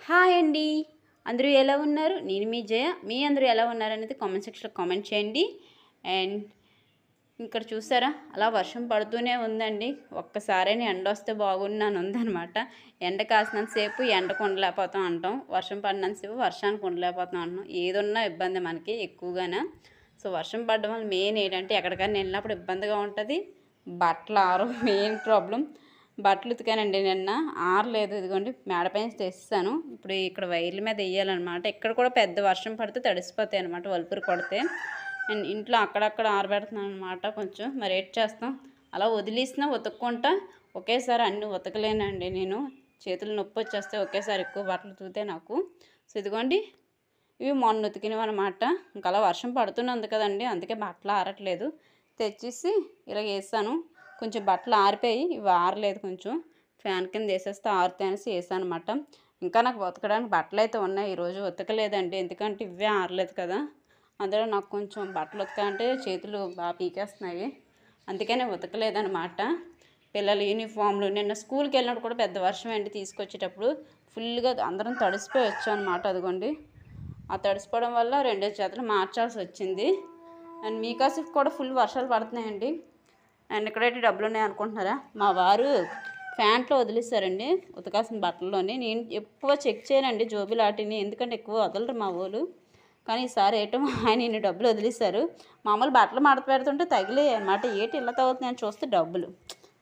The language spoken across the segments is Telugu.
హాయ్ అండి, అందరూ ఎలా ఉన్నారు? నేను మీ జయ. మీ అందరూ ఎలా ఉన్నారనేది కామెంట్ సెక్షన్లో కామెంట్ చేయండి. అండ్ ఇక్కడ చూసారా, అలా వర్షం పడుతూనే ఉందండి. ఒక్కసారైనా ఎండ వస్తే బాగున్నాను ఉందనమాట. ఎండ కాసినంతసేపు ఎండకు ఉండలేకపోతాం అంటాం, వర్షం పడినంతసేపు వర్షానికి ఉండలేకపోతాం అంటాం. ఏదున్నా ఇబ్బంది మనకి ఎక్కువగానే. సో వర్షం పడడం వల్ల మెయిన్ ఏంటంటే ఎక్కడికైనా వెళ్ళినప్పుడు ఇబ్బందిగా ఉంటుంది. బట్టలు ఆరవు, మెయిన్ ప్రాబ్లం. బట్టలు ఉతికానండి నిన్న, ఆరలేదు. ఇదిగోండి మేడపైన తెస్తాను. ఇప్పుడు ఇక్కడ వైర్ల మీద వేయాలన్నమాట. ఇక్కడ కూడా పెద్ద వర్షం పడితే తడిసిపోతాయి అనమాట, వలుపురు కొడితే. అండ్ ఇంట్లో అక్కడక్కడ ఆరబెడుతున్నాను అనమాట. కొంచెం మరి ఏం చేస్తాం, అలా వదిలేసినా ఉతుక్కుంటా. ఒకేసారి అన్నీ ఉతకలేనండి నేను, చేతులు నొప్పి వచ్చేస్తే ఒకేసారి ఎక్కువ బట్టలు ఉతికితే నాకు. సో ఇదిగోండి, ఇవి మొన్న ఉతికినవి అనమాట. ఇంకా అలా వర్షం పడుతున్నది కదండి, అందుకే బట్టలు ఆరట్లేదు. తెచ్చేసి ఇలా వేసాను. కొంచెం బట్టలు ఆరిపోయి, ఇవి ఆరలేదు. కొంచెం ఫ్యాన్ కింద వేసేస్తే ఆరుతాయి అనేసి వేసాను అనమాట. ఇంకా నాకు ఉతకడానికి బట్టలు అయితే ఉన్నాయి, ఈరోజు ఉతకలేదండి. ఎందుకంటే ఇవే ఆరలేదు కదా. అందులో నాకు కొంచెం బట్టలు ఉతకాలంటే చేతులు బాగా పీకేస్తున్నాయి, అందుకనే ఉతకలేదనమాట. పిల్లల యూనిఫామ్లు నిన్న స్కూల్కి వెళ్ళినప్పుడు కూడా పెద్ద వర్షం అండి. తీసుకొచ్చేటప్పుడు ఫుల్గా అందరం తడిసిపోయి వచ్చాం అనమాట. అదిగోండి, ఆ తడిసిపోవడం వల్ల 2 జతలు మార్చాల్సి వచ్చింది. అండ్ మీకాసిఫ్ కూడా ఫుల్ వర్షాలు పడుతున్నాయండి. అండ్ ఇక్కడైతే డబ్బులు ఉన్నాయి అనుకుంటున్నారా, మా వారు ప్యాంట్లో వదిలేస్తారండి ఉతకాల్సిన బట్టల్లోని. నేను ఎక్కువ చెక్ చేయనండి జోబులాటిని, ఎందుకంటే ఎక్కువ వదలరు మా వాళ్ళు. కానీ ఈసారి ఏటో ఆయన ఇన్ని డబ్బులు వదిలేశారు. మామూలు బట్టలు మడత పెడుతుంటే తగిలే అనమాట. ఏటి ఇలా తగ్గుతున్నాయని చూస్తే డబ్బులు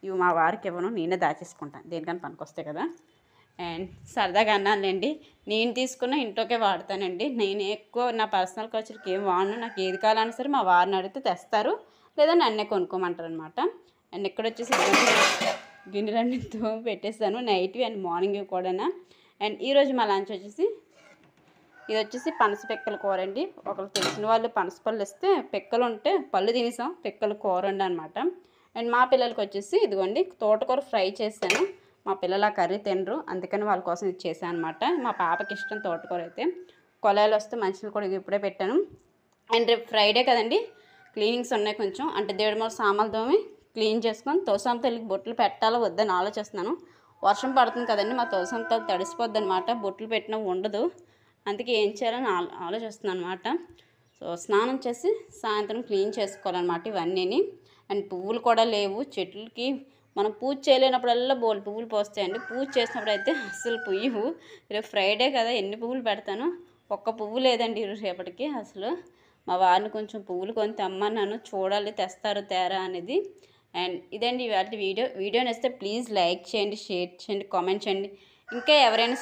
ఇవి మా వారికి ఇవ్వను, నేనే దాచేసుకుంటాను, దేనికని పనికొస్తాయి కదా. అండ్ సరదాగా అన్నానులేండి, నేను తీసుకున్న ఇంట్లోకే వాడతానండి. నేను ఎక్కువ నా పర్సనల్ ఖర్చులకి ఏం వాడను. నాకు ఏది కావాలన్నా సరే మా వారిని అడిగితే తెస్తారు, లేదా నన్నే కొనుక్కోమంటారు అనమాట. అండ్ ఇక్కడ వచ్చేసి గిన్నెలన్నీ తోమి పెట్టేస్తాను, నైట్వి అండ్ మార్నింగ్ కూడా. అండ్ ఈరోజు మా లంచ్ వచ్చేసి, ఇది వచ్చేసి పనస పిక్కల కూర అండి. ఒకరు తెలిసిన వాళ్ళు పనస పళ్ళు ఇస్తే పిక్కలు ఉంటే పళ్ళు తినేసాం, పిక్కలు కూర అండి అనమాట. అండ్ మా పిల్లలకి వచ్చేసి ఇదిగోండి తోటకూర ఫ్రై చేశాను. మా పిల్లలు ఆ కర్రీ తినరు, అందుకని వాళ్ళ కోసం ఇది చేశాను అనమాట. మా పాపకి ఇష్టం తోటకూర అయితే. కొలాయిలు వస్తే మనుషులు కూడా ఇప్పుడే పెట్టాను. అండ్ రేపు ఫ్రైడే కదండి, క్లీనింగ్స్ ఉన్నాయి కొంచెం. అంటే దేవుడి సామాన్లు తోమి క్లీన్ చేసుకొని తులసమ్మ తల్లికి బొట్లు పెట్టాలో వద్దని ఆలోచిస్తున్నాను. వర్షం పడుతుంది కదండి, మా తులసమ్మ తల్లి తడిసిపోద్ది అనమాట, బొట్లు పెట్టినా ఉండదు. అందుకే ఏం చేయాలని ఆలోచిస్తున్నాను అనమాట. సో స్నానం చేసి సాయంత్రం క్లీన్ చేసుకోవాలన్నమాట ఇవన్నీ. అండ్ పువ్వులు కూడా లేవు చెట్లకి. మనం పూజ చేయలేనప్పుడల్లా బోల్ పువ్వులు పోస్తాయండి, పూజ చేసినప్పుడు అయితే అస్సలు పువ్వు. రేపు ఫ్రైడే కదా, ఎన్ని పువ్వులు పెడతాను, ఒక్క పువ్వు లేదండి రేపటికి అసలు. మా వారిని కొంచెం పువ్వులు కొని తెమ్మన్నాను, చూడాలి తెస్తారు తేరా అనేది. అండ్ ఇదండి వాటి వీడియో నచ్చితే ప్లీజ్ లైక్ చేయండి, షేర్ చేయండి, కామెంట్ చేయండి. ఇంకా ఎవరైనా